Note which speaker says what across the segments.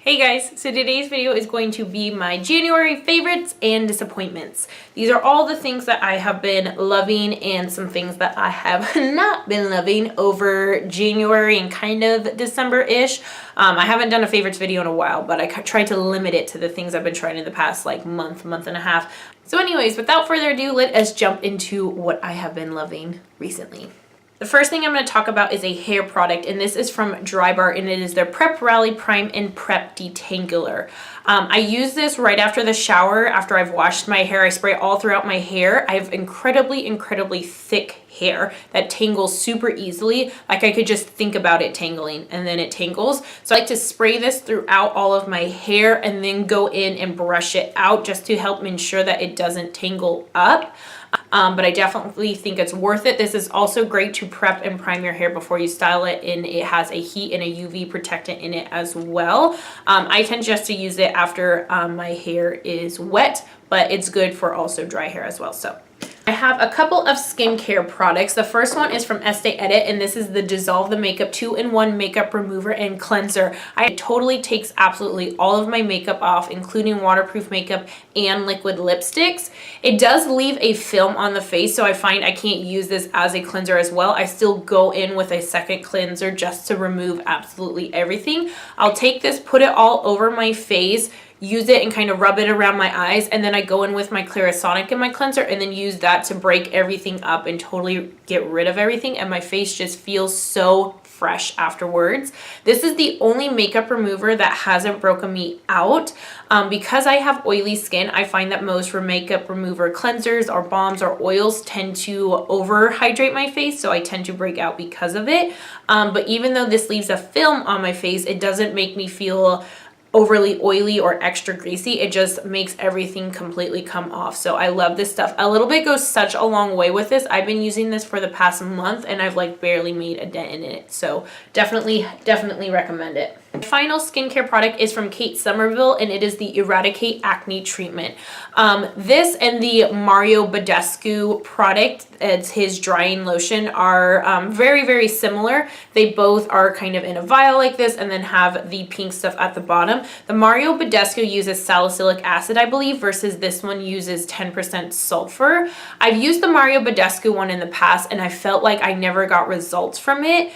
Speaker 1: Hey guys, so today's video is going to be my January favorites and disappointments. These are all the things that I have been loving and some things that I have not been loving over January and kind of December-ish. I haven't done a favorites video in a while, but I tried to limit it to the things I've been trying in the past like month and a half. So anyways, without further ado, let us jump into what I have been loving recently. The first thing I'm going to talk about is a hair product, and this is from Drybar, and it is their Prep Rally Prime and Prep Detangler. I use this right after the shower, after I've washed my hair. I spray all throughout my hair. I have incredibly thick hair that tangles super easily. Like I could just think about it tangling and then it tangles. So I like to spray this throughout all of my hair and then go in and brush it out just to help ensure that it doesn't tangle up. But I definitely think it's worth it. This is also great to prep and prime your hair before you style it, and it has a heat and a UV protectant in it as well. I tend just to use it after my hair is wet, but it's good for also dry hair as well. So I have a couple of skincare products. The first one is from Estee, and this is the Dissolve the Makeup 2-in-1 Makeup Remover and Cleanser. It totally takes absolutely all of my makeup off, including waterproof makeup and liquid lipsticks. It does leave a film on the face, so I find I can't use this as a cleanser as well. I still go in with a second cleanser just to remove absolutely everything. I'll take this, put it all over my face, use it and kind of rub it around my eyes, and then I go in with my Clarisonic in my cleanser and then use that to break everything up and totally get rid of everything, and my face just feels so fresh afterwards. This is the only makeup remover that hasn't broken me out. Because I have oily skin, I find that most makeup remover cleansers or balms or oils tend to overhydrate my face, so I tend to break out because of it. But even though this leaves a film on my face, it doesn't make me feel overly oily or extra greasy. It just makes everything completely come off. So I love this stuff. A little bit goes such a long way with this. I've been using this for the past month and I've like barely made a dent in it. So definitely recommend it. My final skincare product is from Somerville, and it is the EradiKate Acne Treatment. This and the Mario Badescu product, it's his drying lotion, are very similar. They both are kind of in a vial like this and then have the pink stuff at the bottom. The Mario Badescu uses salicylic acid, I believe, versus this one uses 10% sulfur. I've used the Mario Badescu one in the past and I felt like I never got results from it.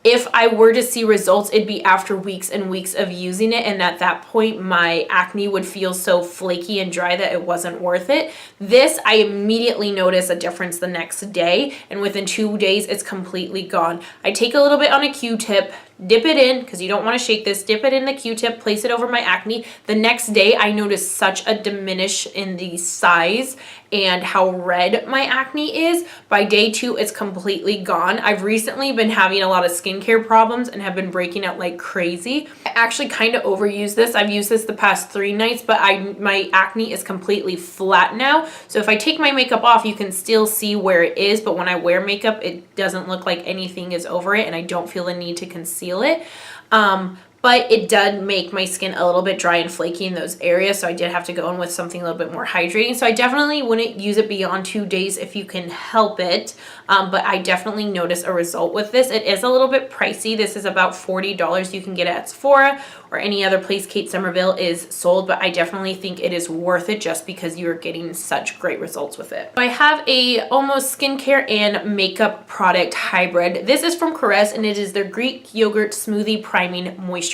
Speaker 1: If I were to see results, it'd be after weeks and weeks of using it, and at that point my acne would feel so flaky and dry that it wasn't worth it. This, I immediately notice a difference the next day, and within 2 days it's completely gone. I take a little bit on a Q-tip, dip it in, because you don't want to shake this, dip it in the Q-tip, place it over my acne. The next day I noticed such a diminish in the size and how red my acne is. By day 2, it's completely gone. I've recently been having a lot of skincare problems and have been breaking out like crazy. I actually kind of overuse this. I've used this the past 3 nights, but my acne is completely flat now. So if I take my makeup off, you can still see where it is, but when I wear makeup, it doesn't look like anything is over it, and I don't feel the need to conceal it. But it did make my skin a little bit dry and flaky in those areas, so I did have to go in with something a little bit more hydrating. So I definitely wouldn't use it beyond 2 days if you can help it, but I definitely noticed a result with this. It is a little bit pricey. This is about $40. You can get it at Sephora or any other place Somerville is sold, but I definitely think it is worth it just because you are getting such great results with it. I have a almost skincare and makeup product hybrid. This is from Korres, and it is their Greek Yogurt Smoothie Priming Moisturizer.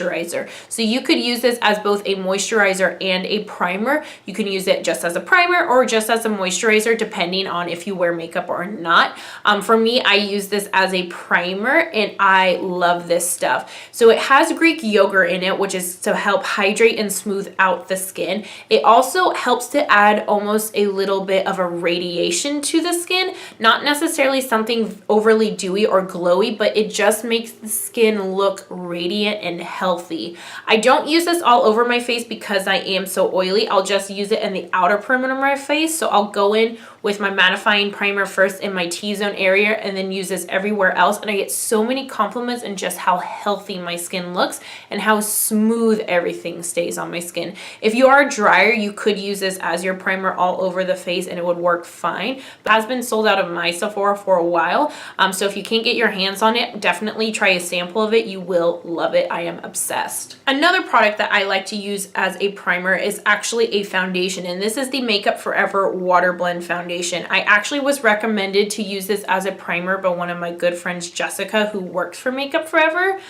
Speaker 1: So you could use this as both a moisturizer and a primer. You can use it just as a primer or just as a moisturizer, depending on if you wear makeup or not. For me, I use this as a primer, and I love this stuff. So it has Greek yogurt in it, which is to help hydrate and smooth out the skin. It also helps to add almost a little bit of a radiation to the skin. Not necessarily something overly dewy or glowy, but it just makes the skin look radiant and healthy. I don't use this all over my face because I am so oily. I'll just use it in the outer perimeter of my face. So I'll go in with my mattifying primer first in my T-zone area and then use this everywhere else. And I get so many compliments on just how healthy my skin looks and how smooth smooth everything stays on my skin. If you are drier, you could use this as your primer all over the face and it would work fine. But it has been sold out of my Sephora for a while. So if you can't get your hands on it, definitely try a sample of it. You will love it. I am obsessed. Another product that I like to use as a primer is actually a foundation, and this is the Makeup Forever Water Blend Foundation. I actually was recommended to use this as a primer by one of my good friends, Jessica, who works for Makeup Forever.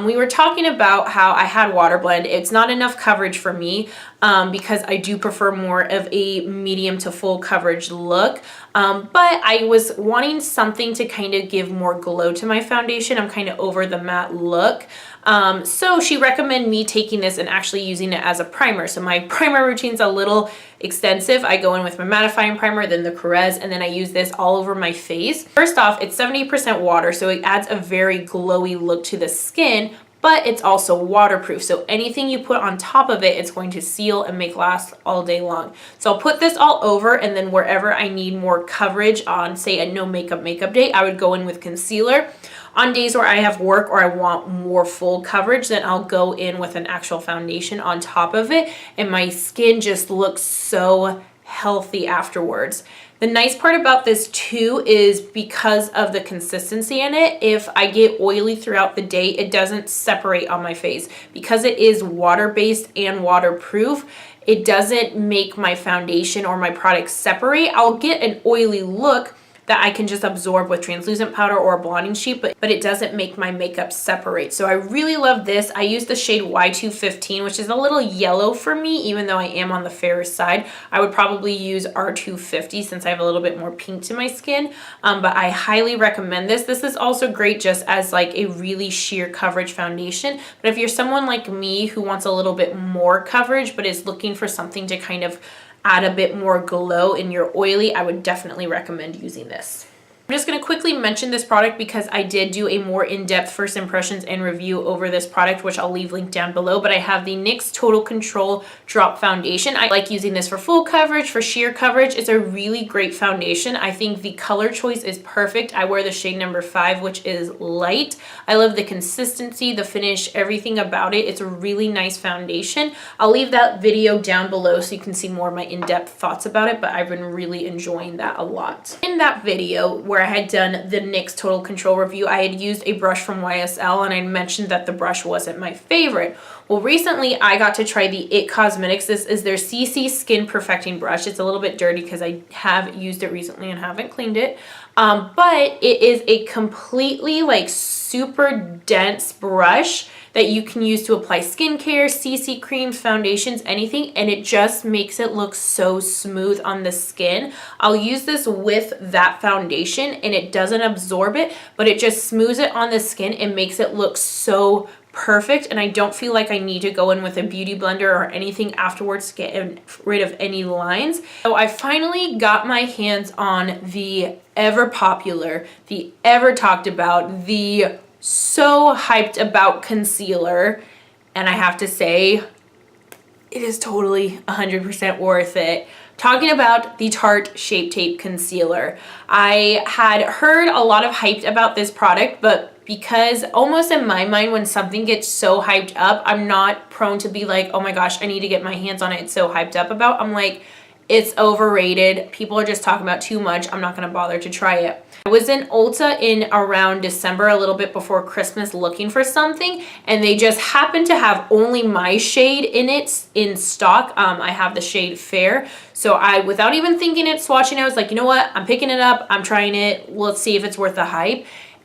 Speaker 1: We were talking about how I had water blend. It's not enough coverage for me because I do prefer more of a medium to full coverage look. But I was wanting something to kind of give more glow to my foundation. I'm kind of over the matte look. So she recommended me taking this and actually using it as a primer. So my primer routine's a little extensive. I go in with my mattifying primer, then the Korres, and then I use this all over my face. First off, it's 70% water, so it adds a very glowy look to the skin, but it's also waterproof. So anything you put on top of it, it's going to seal and make last all day long. So I'll put this all over, and then wherever I need more coverage on, say, a no makeup day, I would go in with concealer. On days where I have work or I want more full coverage, then I'll go in with an actual foundation on top of it, and my skin just looks so healthy afterwards. The nice part about this too is because of the consistency in it, if I get oily throughout the day, it doesn't separate on my face. Because it is water-based and waterproof, it doesn't make my foundation or my product separate. I'll get an oily look that I can just absorb with translucent powder or a blotting sheet, but it doesn't make my makeup separate. So I really love this. I use the shade Y215, which is a little yellow for me, even though I am on the fairer side. I would probably use R250 since I have a little bit more pink to my skin, but I highly recommend this. This is also great just as like a really sheer coverage foundation, but if you're someone like me who wants a little bit more coverage but is looking for something to kind of add a bit more glow in your oily, I would definitely recommend using this. I'm just going to quickly mention this product because I did do a more in-depth first impressions and review over this product, which I'll leave linked down below, but I have the NYX Total Control Drop Foundation. I like using this for full coverage, for sheer coverage. It's a really great foundation. I think the color choice is perfect. I wear the shade number 5, which is light. I love the consistency, the finish, everything about it. It's a really nice foundation. I'll leave that video down below so you can see more of my in-depth thoughts about it, but I've been really enjoying that a lot. In that video where I had done the NYX Total Control review, I had used a brush from YSL and I mentioned that the brush wasn't my favorite. Well, recently I got to try the IT Cosmetics. This is their CC Skin Perfecting Brush. It's a little bit dirty because I have used it recently and haven't cleaned it. But it is a completely like super dense brush that you can use to apply skincare, CC creams, foundations, anything, and it just makes it look so smooth on the skin. I'll use this with that foundation and it doesn't absorb it, but it just smooths it on the skin and makes it look so perfect, and I don't feel like I need to go in with a beauty blender or anything afterwards to get rid of any lines. So I finally got my hands on the ever popular, the ever talked about, the so hyped about concealer, and I have to say it is totally 100% worth it. Talking about the Tarte Shape Tape Concealer. I had heard a lot of hype about this product, but because almost in my mind when something gets so hyped up, I'm not prone to be like, oh my gosh, I need to get my hands on it, it's so hyped up about. I'm like, it's overrated. People are just talking about too much. I'm not going to bother to try it. I was in Ulta in around December, a little bit before Christmas, looking for something, and they just happened to have only my shade in it in stock. I have the shade Fair. So I, without even thinking it, swatching, I was like, you know what? I'm picking it up. I'm trying it. Let's see if it's worth the hype.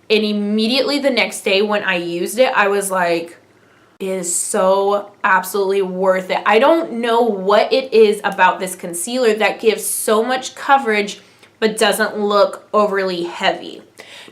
Speaker 1: And immediately the next day when I used it, I was like, it is so absolutely worth it. I don't know what it is about this concealer that gives so much coverage but doesn't look overly heavy.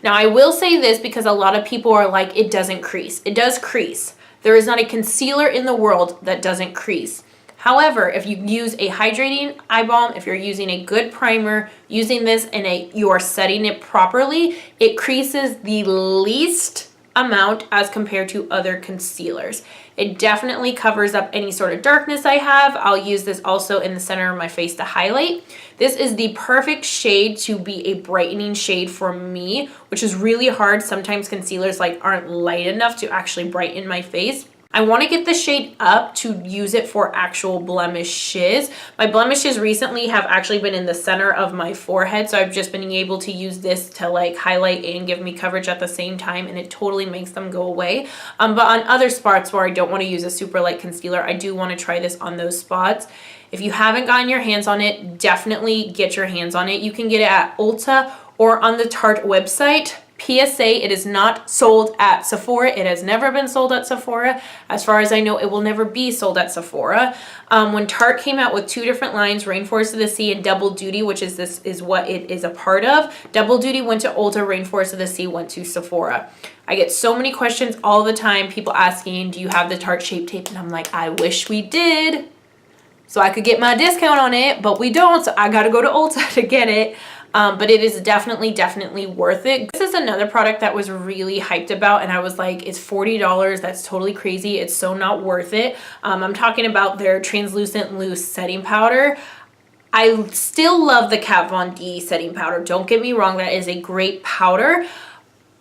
Speaker 1: Now I will say this because a lot of people are like, it doesn't crease. It does crease. There is not a concealer in the world that doesn't crease. However, if you use a hydrating eye balm, if you're using a good primer, using this and you are setting it properly, it creases the least amount as compared to other concealers. It definitely covers up any sort of darkness I have. I'll use this also in the center of my face to highlight. This is the perfect shade to be a brightening shade for me, which is really hard. Sometimes concealers like aren't light enough to actually brighten my face. I want to get the shade up to use it for actual blemishes. My blemishes recently have actually been in the center of my forehead, so I've just been able to use this to like highlight and give me coverage at the same time, and it totally makes them go away. But on other spots where I don't want to use a super light concealer, I do want to try this on those spots. If you haven't gotten your hands on it, definitely get your hands on it. You can get it at Ulta or on the Tarte website. PSA, it is not sold at Sephora. It has never been sold at Sephora. As far as I know, it will never be sold at Sephora. When Tarte came out with 2 different lines, Rainforest of the Sea and Double Duty, which is this is what it is a part of. Double Duty went to Ulta, Rainforest of the Sea went to Sephora. I get so many questions all the time, people asking, do you have the Tarte Shape Tape? And I'm like, I wish we did, so I could get my discount on it, but we don't, so I gotta go to Ulta to get it. But it is definitely worth it. This is another product that was really hyped about, and I was like, it's $40. That's totally crazy. It's so not worth it. I'm talking about their translucent loose setting powder. I still love the Kat Von D setting powder. Don't get me wrong, that is a great powder.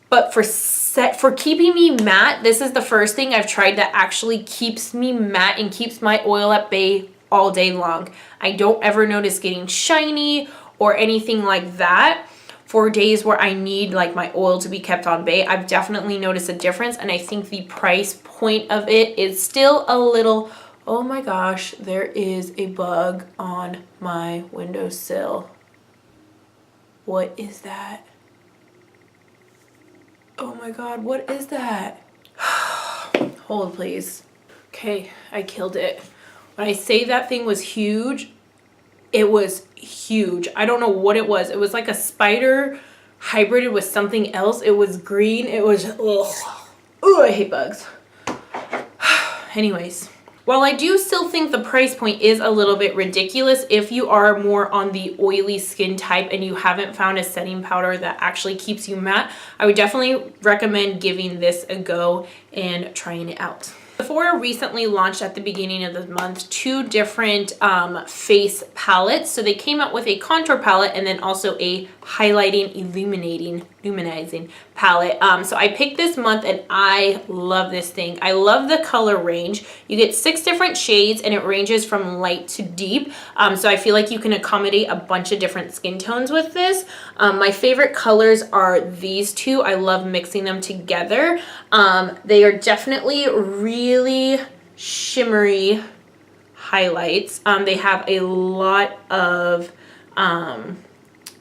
Speaker 1: But for keeping me matte, this is the first thing I've tried that actually keeps me matte and keeps my oil at bay all day long. I don't ever notice getting shiny or anything like that. For days where I need like my oil to be kept on bay, I've definitely noticed a difference, and I think the price point of it is still a little, oh my gosh, there is a bug on my windowsill. What is that? Oh my god, what is that? Hold please. Okay, I killed it. When I say that thing was huge, it was huge. I don't know what it was. It was like a spider hybrided with something else. It was green. It was, ugh. Ooh, I hate bugs. Anyways, while I do still think the price point is a little bit ridiculous, if you are more on the oily skin type and you haven't found a setting powder that actually keeps you matte, I would definitely recommend giving this a go and trying it out. Sephora recently launched at the beginning of the month 2 different face palettes. So they came out with a contour palette and then also a highlighting, luminizing palette. So I picked this month and I love this thing. I love the color range. You get 6 different shades and it ranges from light to deep. So I feel like you can accommodate a bunch of different skin tones with this. My favorite colors are these 2. I love mixing them together. They are definitely really shimmery highlights. They have a lot of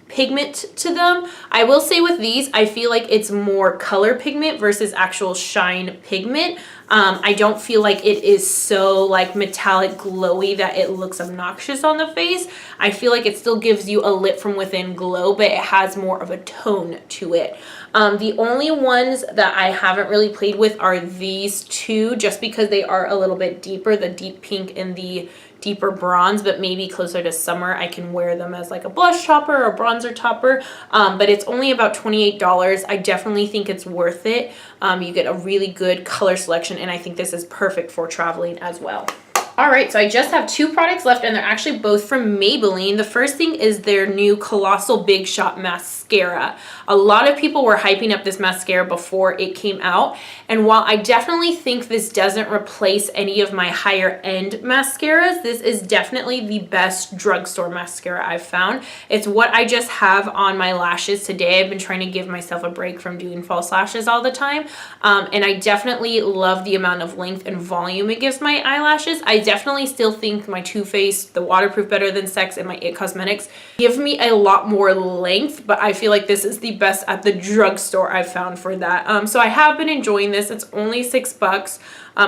Speaker 1: pigment to them. I will say with these, I feel like it's more color pigment versus actual shine pigment. I don't feel like it is so like metallic glowy that it looks obnoxious on the face. I feel like it still gives you a lit from within glow, but it has more of a tone to it. The only ones that I haven't really played with are these 2, just because they are a little bit deeper, the deep pink and the deeper bronze, but maybe closer to summer I can wear them as like a blush topper or bronzer topper. But it's only about $28. I definitely think it's worth it. You get a really good color selection, and I think this is perfect for traveling as well. All right, so I just have 2 products left, and they're actually both from Maybelline. The first thing is their new Colossal Big Shot Mascara. A lot of people were hyping up this mascara before it came out, and while I definitely think this doesn't replace any of my higher end mascaras, this is definitely the best drugstore mascara I've found. It's what I just have on my lashes today. I've been trying to give myself a break from doing false lashes all the time, and I definitely love the amount of length and volume it gives my eyelashes. I definitely still think my Too Faced, the Waterproof Better Than Sex, and my It Cosmetics give me a lot more length, but I feel like this is the best at the drugstore I've found for that. So I have been enjoying this. It's only $6.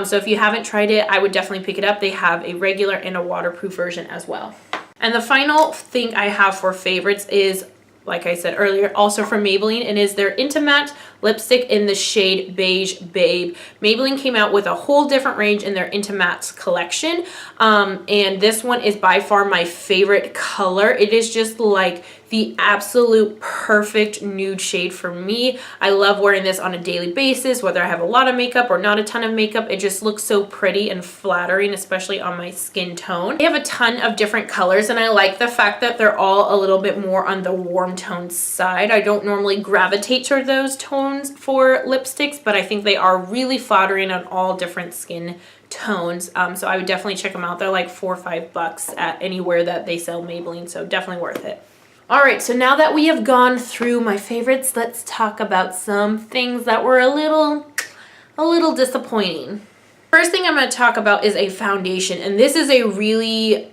Speaker 1: So if you haven't tried it, I would definitely pick it up. They have a regular and a waterproof version as well. And the final thing I have for favorites is, like I said earlier, also from Maybelline, and is their Inti-Matte lipstick in the shade Beige Babe. Maybelline came out with a whole different range in their Inti-Matte collection, and this one is by far my favorite color. It is just like the absolute perfect nude shade for me. I love wearing this on a daily basis, whether I have a lot of makeup or not a ton of makeup. It just looks so pretty and flattering, especially on my skin tone. They have a ton of different colors, and I like the fact that they're all a little bit more on the warm tone side. I don't normally gravitate toward those tones tones for lipsticks, but I think they are really flattering on all different skin tones. So I would definitely check them out. They're like $4 or $5 at anywhere that they sell Maybelline, so definitely worth it. All right, so now that we have gone through my favorites, let's talk about some things that were a little disappointing. First thing I'm going to talk about is a foundation, and this is a really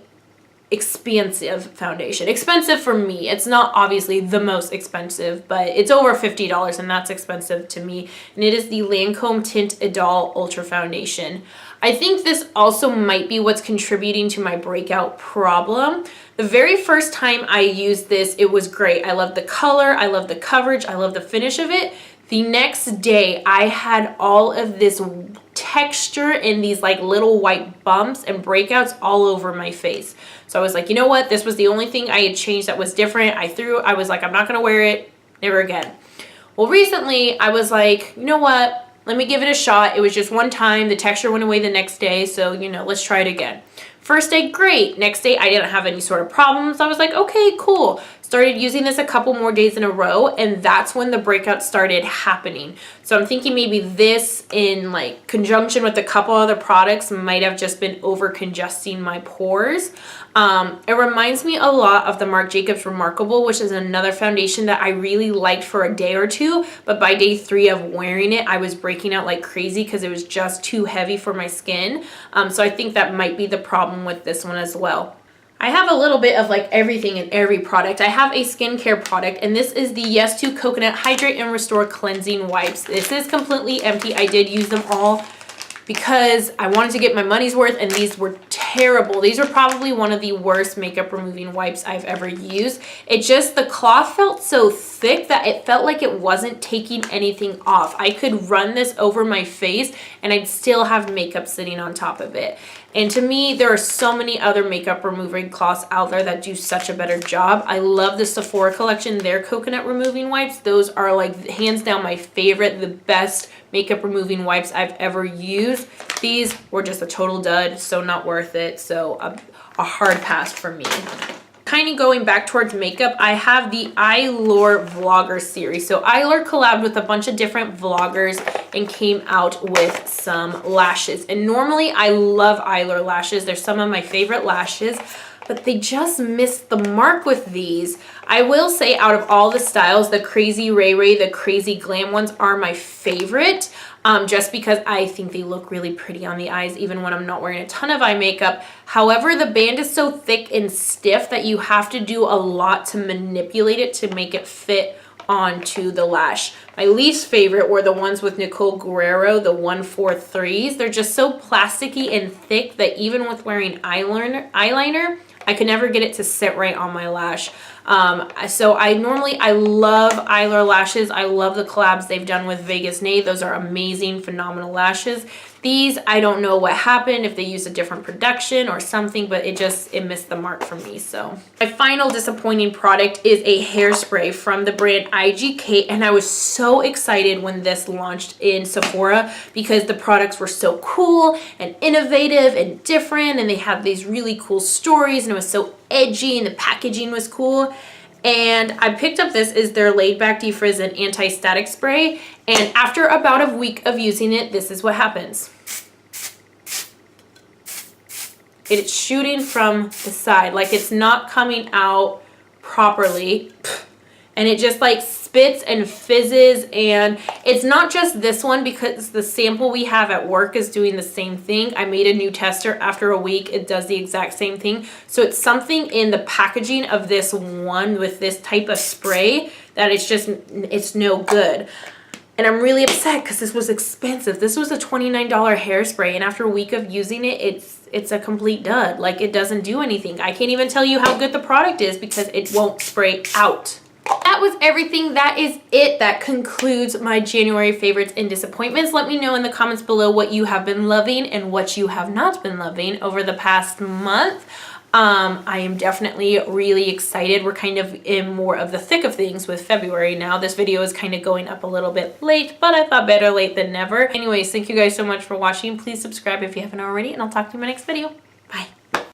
Speaker 1: expensive foundation. Expensive for me. It's not obviously the most expensive, but it's over $50 and that's expensive to me. And it is the Lancome Tint Idole Ultra Foundation. I think this also might be what's contributing to my breakout problem. The very first time I used this, it was great. I loved the color, I loved the coverage, I loved the finish of it. The next day, I had all of this texture and these like little white bumps and breakouts all over my face. So I was like, you know what? This was the only thing I had changed that was different. I was like, I'm not going to wear it, never again. Well, recently I was like, you know what? Let me give it a shot. It was just one time. The texture went away the next day. So, you know, let's try it again. First day, great. Next day, I didn't have any sort of problems. I was like, okay, cool. Started using this a couple more days in a row, and that's when the breakout started happening. So I'm thinking maybe this in like conjunction with a couple other products might have just been over congesting my pores. It reminds me a lot of the Marc Jacobs Remarkable, which is another foundation that I really liked for a day or two, but by day 3 of wearing it, I was breaking out like crazy because it was just too heavy for my skin. So I think that might be the problem with this one as well. I have a little bit of like everything in every product. I have a skincare product, and this is the Yes to Coconut Hydrate and Restore Cleansing Wipes. This is completely empty. I did use them all because I wanted to get my money's worth, and these were terrible. These are probably one of the worst makeup removing wipes I've ever used. The cloth felt so thick that it felt like it wasn't taking anything off. I could run this over my face and I'd still have makeup sitting on top of it. And to me, there are so many other makeup removing cloths out there that do such a better job. I love the Sephora collection, their coconut removing wipes. Those are like hands down my favorite, the best makeup removing wipes I've ever used. These were just a total dud, so not worth it. So a hard pass for me. Kind of going back towards makeup, I have the Eylure Vlogger series. So Eylure collabed with a bunch of different vloggers and came out with some lashes. And normally I love Eylure lashes. They're some of my favorite lashes, but they just missed the mark with these. I will say out of all the styles, the Crazy Ray Ray, the Crazy Glam ones are my favorite. Just because I think they look really pretty on the eyes even when I'm not wearing a ton of eye makeup. However, the band is so thick and stiff that you have to do a lot to manipulate it to make it fit onto the lash. My least favorite were the ones with Nicole Guerrero, the 143s. They're just so plasticky and thick that even with wearing eyeliner, I could never get it to sit right on my lash. So I love Eylure lashes. I love the collabs they've done with Vegas Nate. Those are amazing, phenomenal lashes. These, I don't know what happened, if they used a different production or something, but it missed the mark for me. So my final disappointing product is a hairspray from the brand EradiKate, and I was so excited when this launched in Sephora because the products were so cool and innovative and different, and they had these really cool stories, and it was so edgy, and the packaging was cool. And I picked up this is their Laid Back Defrizz and Anti-Static Spray, and after about a week of using it, this is what happens. It's shooting from the side, like it's not coming out properly, and it just like spits and fizzes. And it's not just this one, because the sample we have at work is doing the same thing. I made a new tester after a week. It does the exact same thing. So it's something in the packaging of this one with this type of spray that it's no good. And I'm really upset because this was expensive. This was a $29 hairspray, and after a week of using it, it's a complete dud. Like, it doesn't do anything. I can't even tell you how good the product is because it won't spray out. That was everything. That is it. That concludes my January favorites and disappointments. Let me know in the comments below what you have been loving and what you have not been loving over the past month. I am definitely really excited. We're kind of in more of the thick of things with February now. This video is kind of going up a little bit late, but I thought better late than never. Anyways, thank you guys so much for watching. Please subscribe if you haven't already, and I'll talk to you in my next video. Bye.